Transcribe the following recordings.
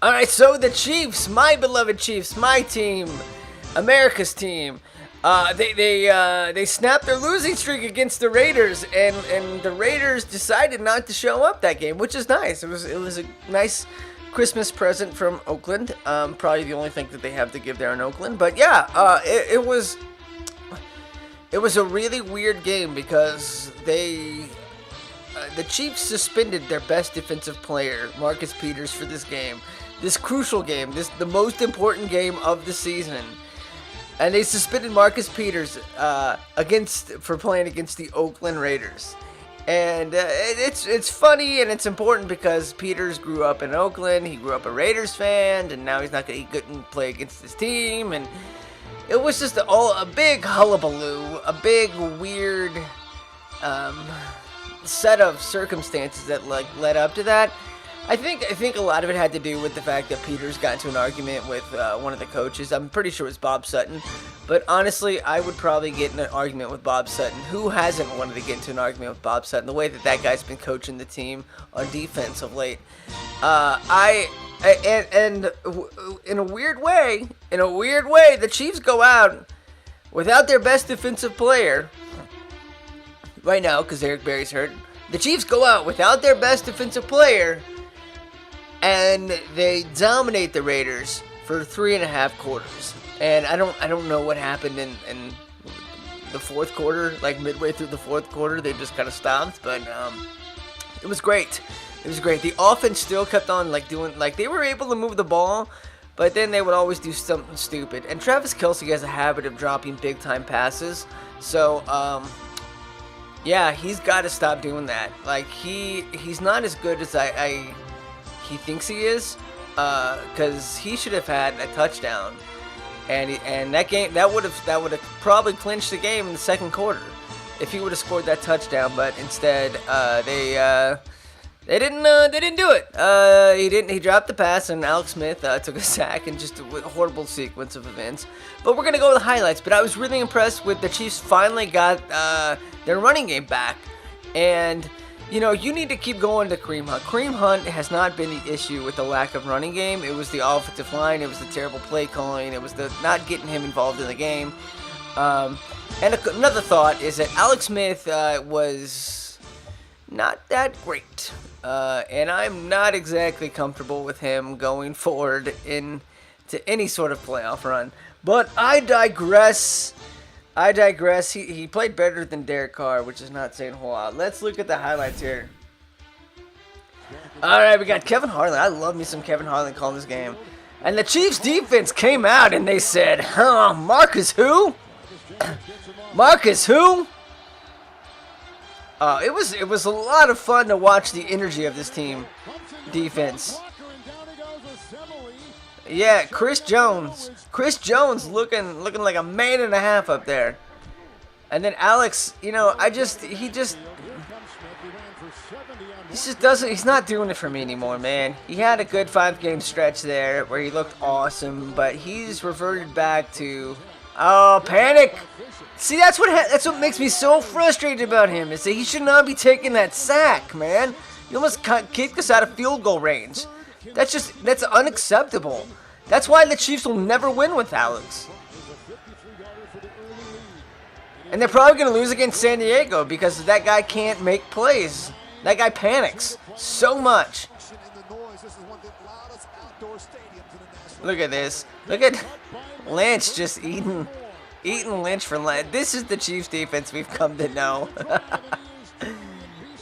All right, so the Chiefs, my beloved Chiefs, my team, America's team, they snapped their losing streak against the Raiders, and the Raiders decided not to show up that game, which is nice. It was a nice Christmas present from Oakland. Probably the only thing that they have to give there in Oakland, but yeah, it was a really weird game because the Chiefs suspended their best defensive player, Marcus Peters, for this game. This crucial game, the most important game of the season. And they suspended Marcus Peters for playing against the Oakland Raiders. And it's funny and it's important because Peters grew up in Oakland. He grew up a Raiders fan, and now he couldn't play against his team. And it was just a big hullabaloo, a big weird set of circumstances that led up to that. I think a lot of it had to do with the fact that Peters got into an argument with one of the coaches. I'm pretty sure it was Bob Sutton. But honestly, I would probably get in an argument with Bob Sutton. Who hasn't wanted to get into an argument with Bob Sutton? The way that guy's been coaching the team on defense of late. And in a weird way, the Chiefs go out without their best defensive player right now because Eric Berry's hurt. The Chiefs go out without their best defensive player, and they dominate the Raiders for 3.5 quarters. And I don't know what happened in the fourth quarter, like midway through the fourth quarter, they just kind of stopped. But it was great. It was great. The offense still kept on they were able to move the ball, but then they would always do something stupid. And Travis Kelce has a habit of dropping big time passes, so yeah, he's got to stop doing that. Like he's not as good as he thinks he is, because he should have had a touchdown, and that would have probably clinched the game in the second quarter if he would have scored that touchdown. But instead, they didn't do it. He dropped the pass, and Alex Smith took a sack, and just a horrible sequence of events. But we're gonna go with the highlights. But I was really impressed with the Chiefs finally got their running game back, and you need to keep going to Kareem Hunt. Kareem Hunt has not been the issue with the lack of running game. It was the offensive line. It was the terrible play calling. It was the not getting him involved in the game. And another thought is that Alex Smith was not that great. And I'm not exactly comfortable with him going forward into any sort of playoff run. But I digress. He played better than Derek Carr, which is not saying a whole lot. Let's look at the highlights here. All right, we got Kevin Harlan. I love me some Kevin Harlan calling this game. And the Chiefs defense came out and they said, Marcus who? Marcus who? It was a lot of fun to watch the energy of this team defense. Yeah, Chris Jones looking like a man and a half up there. And then Alex, he's not doing it for me anymore, man. He had a good 5-game stretch there where he looked awesome, but he's reverted back to panic. See, that's what makes me so frustrated about him, is that he should not be taking that sack, man. You almost kicked us out of field goal range. That's unacceptable. That's why the Chiefs will never win with Alex. And they're probably going to lose against San Diego because that guy can't make plays. That guy panics so much. Look at this. Look at Lynch just eating Lynch for Lynch. This is the Chiefs defense we've come to know.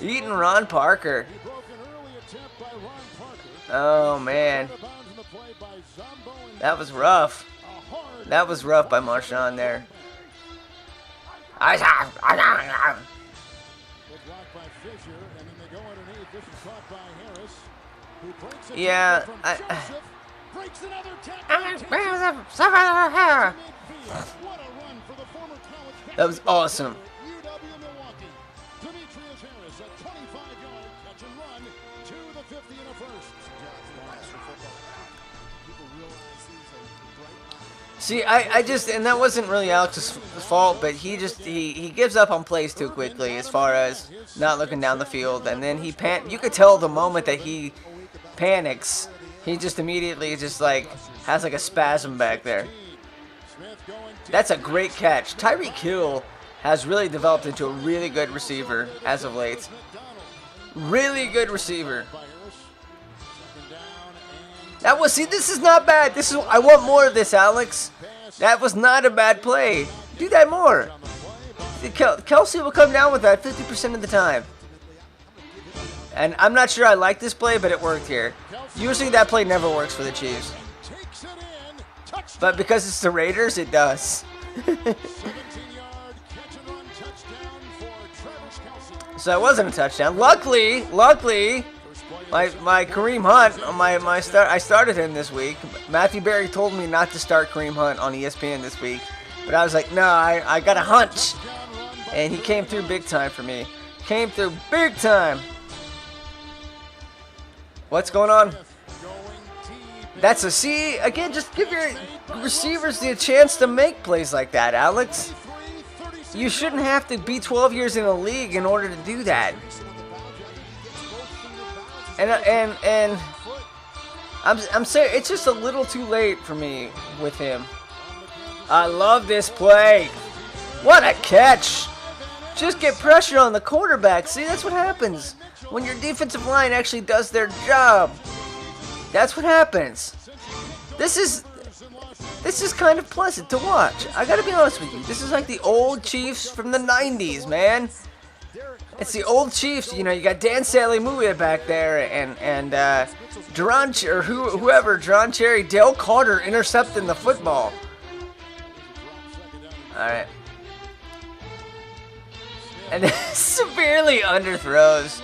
Eating Ron Parker. Oh, man. That was rough. That was rough by Marshawn there. Yeah, that was awesome. See, I just, and that wasn't really Alex's fault, but he gives up on plays too quickly as far as not looking down the field, and then you could tell the moment that he panics he just immediately just like has like a spasm back there. That's a great catch. Tyreek Hill has really developed into a really good receiver as of late. Really good receiver. That was, see, this is not bad. I want more of this, Alex. That was not a bad play. Do that more. Kelsey will come down with that 50% of the time. And I'm not sure I like this play, but it worked here. Usually that play never works for the Chiefs. But because it's the Raiders, it does. So it wasn't a touchdown. Luckily, my Kareem Hunt, I started him this week. Matthew Berry told me not to start Kareem Hunt on ESPN this week. But I was like, no, I got a hunch. And he came through big time for me. Came through big time. What's going on? That's a C. Again, just give your receivers the chance to make plays like that, Alex. You shouldn't have to be 12 years in the league in order to do that. And I'm saying it's just a little too late for me with him. I love this play. What a catch. Just get pressure on the quarterback. See, that's what happens when your defensive line actually does their job. That's what happens. This is kind of pleasant to watch. I gotta be honest with you. This is like the old Chiefs from the 90s, man. It's the old Chiefs. You know, you got Dan Salemuya back there, and Deron, or whoever, Deron Cherry, Dale Carter intercepting the football. All right. And severely underthrows.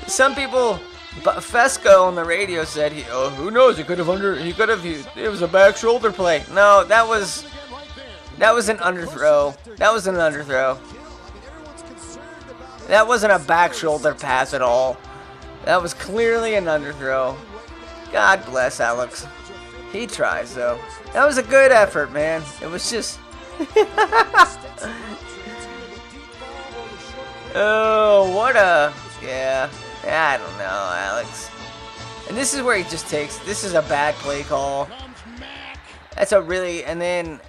Some people, Fesco on the radio said, who knows? It was a back shoulder play. No, that was an underthrow. That was an underthrow. That wasn't a back shoulder pass at all. That was clearly an underthrow. God bless Alex. He tries though. That was a good effort, man. It was just. Oh, what a. Yeah. I don't know, Alex. And this is where he just takes. This is a bad play call. That's a really. And then.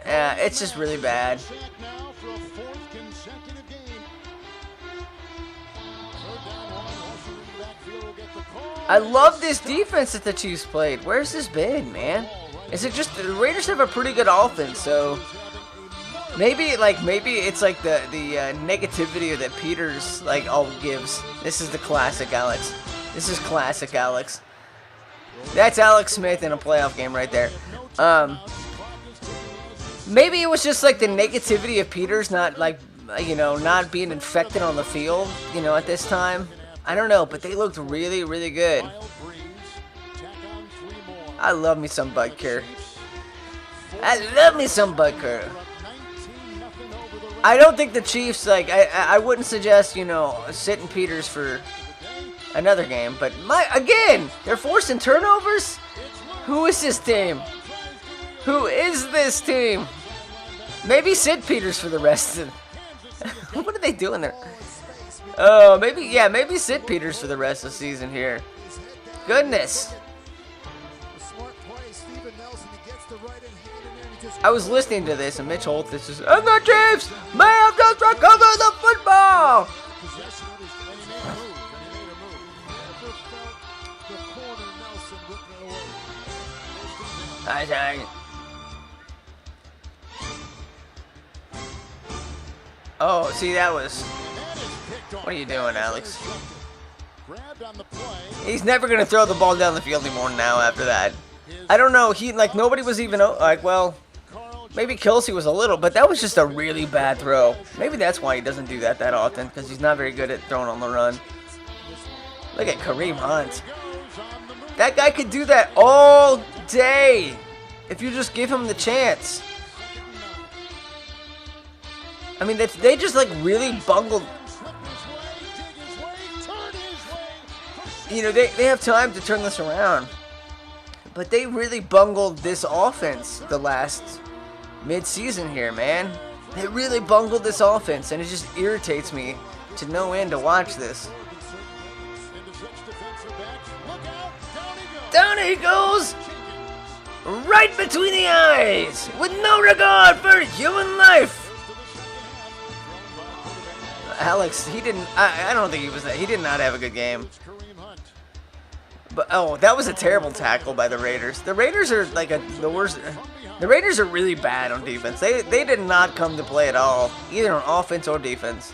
It's just really bad. I love this defense that the Chiefs played. Where's this been, man? Is it just the Raiders have a pretty good offense, so maybe it's like the negativity that Peters like all gives. This is the classic Alex. This is classic Alex. That's Alex Smith in a playoff game right there. Maybe it was just like the negativity of Peters not not being infected on the field, at this time. I don't know, but they looked really, really good. I love me some Butker. I don't think the Chiefs, I wouldn't suggest, sitting Peters for another game. But, again, they're forcing turnovers? Who is this team? Who is this team? Maybe sit Peters for the rest of what are they doing there? Oh, maybe sit Peters for the rest of the season here. Goodness. I was listening to this, and Mitch Holthus is, and the Chiefs may have just recovered the football. Oh, see, that was. What are you doing, Alex? He's never going to throw the ball down the field anymore now after that. I don't know. Nobody was even, maybe Kelsey was a little, but that was just a really bad throw. Maybe that's why he doesn't do that often, because he's not very good at throwing on the run. Look at Kareem Hunt. That guy could do that all day if you just give him the chance. I mean, they just, really bungled. They have time to turn this around. But they really bungled this offense the last mid-season here, man. They really bungled this offense, and it just irritates me to no end to watch this. Down he goes! Right between the eyes! With no regard for human life! Alex, he didn't... I don't think he was... He did not have a good game. But, oh, that was a terrible tackle by the Raiders. The Raiders are like the worst... The Raiders are really bad on defense. They did not come to play at all. Either on offense or defense.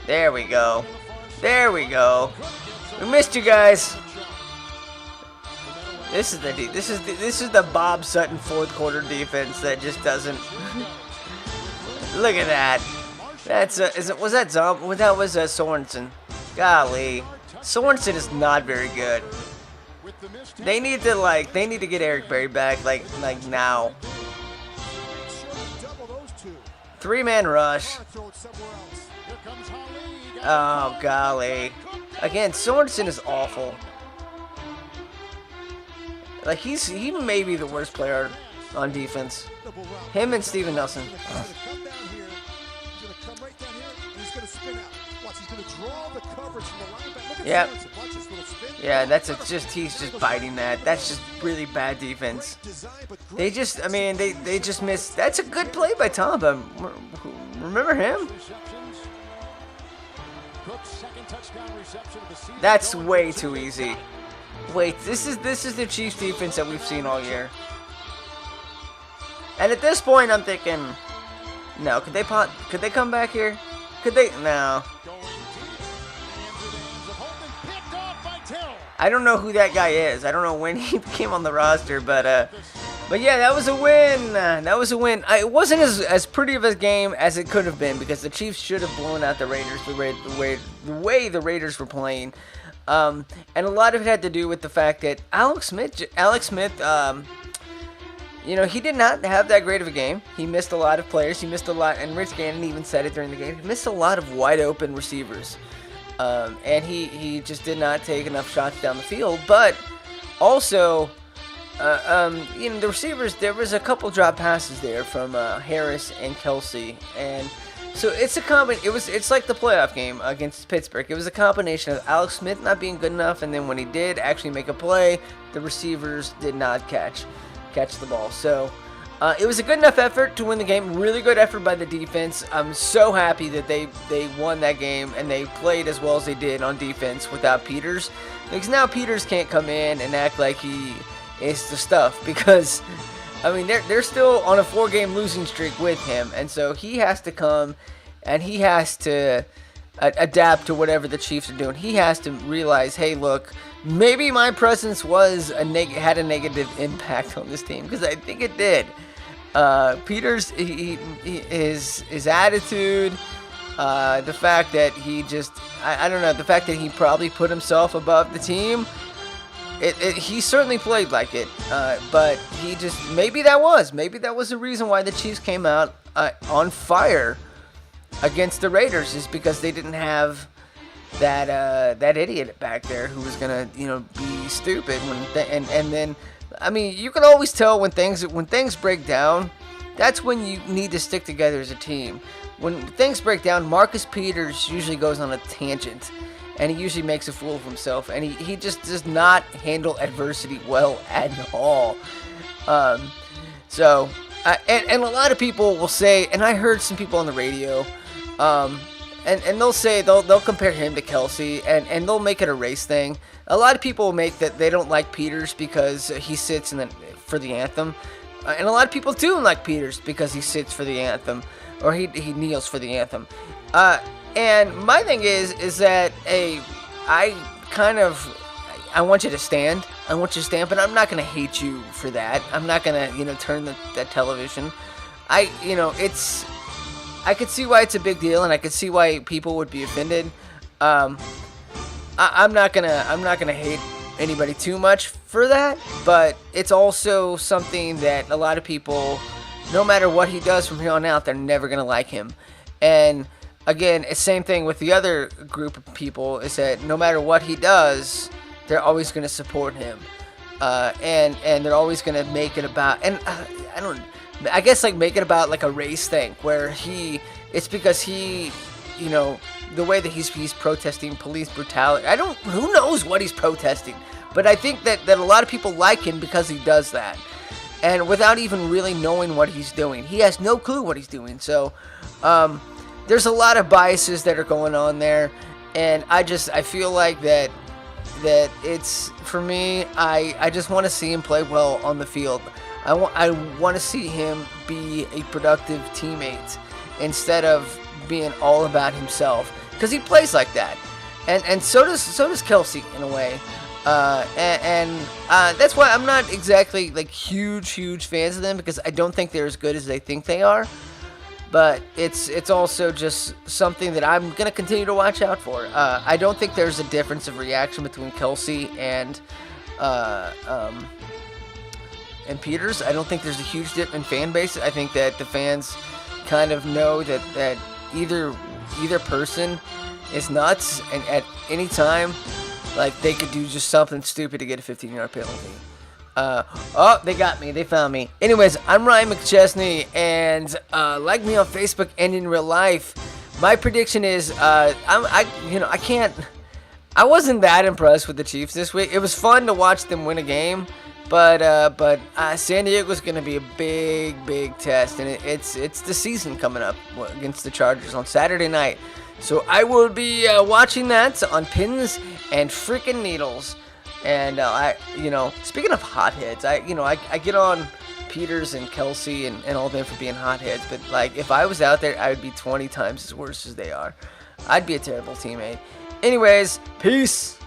There we go. There we go. We missed you guys. This is the Bob Sutton fourth quarter defense that just doesn't... Look at that. That's was that Sorensen? Golly, Sorensen is not very good. They need to get Eric Berry back like now. 3-man rush. Oh golly, again Sorensen is awful. Like he may be the worst player on defense. Him and Steven Nelson. Yep. Yeah, he's just biting that. That's just really bad defense. They just missed. That's a good play by Tamba. Remember him? That's way too easy. Wait, this is the Chiefs defense that we've seen all year. And at this point, I'm thinking, no, could they come back here? Could they? No. I don't know who that guy is. I don't know when he came on the roster, but yeah, that was a win. That was a win. It wasn't as pretty of a game as it could have been because the Chiefs should have blown out the Raiders the way the Raiders were playing. And a lot of it had to do with the fact that Alex Smith, he did not have that great of a game. He missed a lot of players. He missed a lot, and Rich Gannon even said it during the game. He missed a lot of wide open receivers. And he just did not take enough shots down the field. But also, the receivers, there was a couple drop passes there from Harris and Kelsey. And so it's it's like the playoff game against Pittsburgh. It was a combination of Alex Smith not being good enough, and then when he did actually make a play, the receivers did not catch the ball. So it was a good enough effort to win the game. Really good effort by the defense. I'm so happy that they won that game and they played as well as they did on defense without Peters. Because now Peters can't come in and act like he is the stuff. Because, they're still on a 4-game losing streak with him. And so he has to come and he has to adapt to whatever the Chiefs are doing. He has to realize, hey, look, maybe my presence had a negative impact on this team, because I think it did. Peters, his attitude, the fact that he just, I don't know, the fact that he probably put himself above the team, he certainly played like it, but he just, maybe that was the reason why the Chiefs came out on fire against the Raiders, is because they didn't have that idiot back there who was gonna be stupid and then you can always tell when things break down. That's when you need to stick together as a team. When things break down, Marcus Peters usually goes on a tangent and he usually makes a fool of himself, and he just does not handle adversity well at all. So a lot of people will say, and I heard some people on the radio, and they'll say they'll compare him to Kelsey, and they'll make it a race thing. A lot of people make that they don't like Peters because he sits for the anthem, and a lot of people do like Peters because he sits for the anthem, or he kneels for the anthem. And my thing is that I want you to stand. I want you to stand, but I'm not gonna hate you for that. I'm not gonna turn that television. I could see why it's a big deal, and I could see why people would be offended. I'm not gonna hate anybody too much for that, but it's also something that a lot of people, no matter what he does from here on out, they're never gonna like him. And again, it's the same thing with the other group of people, is that no matter what he does, they're always gonna support him, and they're always gonna make it about, and make it about like a race thing, where it's because he, the way that he's protesting police brutality. Who knows what he's protesting, but I think that a lot of people like him because he does that, and without even really knowing what he's doing. He has no clue what he's doing. So there's a lot of biases that are going on there, and I feel like that it's, for me, I just want to see him play well on the field. I want to see him be a productive teammate instead of being all about himself, because he plays like that, and so does Kelce in a way, and that's why I'm not exactly like huge fans of them, because I don't think they're as good as they think they are. But it's also just something that I'm gonna continue to watch out for. I don't think there's a difference of reaction between Kelce and Peters. I don't think there's a huge dip in fan base. I think that the fans kind of know that either person is nuts, and at any time, like, they could do just something stupid to get a 15-yard penalty. They got me. They found me. Anyways, I'm Ryan McChesney, and like me on Facebook and in real life. My prediction is I wasn't that impressed with the Chiefs this week. It was fun to watch them win a game, but San Diego's going to be a big test, and it's the season coming up against the Chargers on Saturday night. So I will be watching that on pins and freaking needles. And speaking of hotheads, I get on Peters and Kelce and all them for being hotheads, but like, if I was out there, I would be 20 times as worse as they are. I'd be a terrible teammate. Anyways, peace.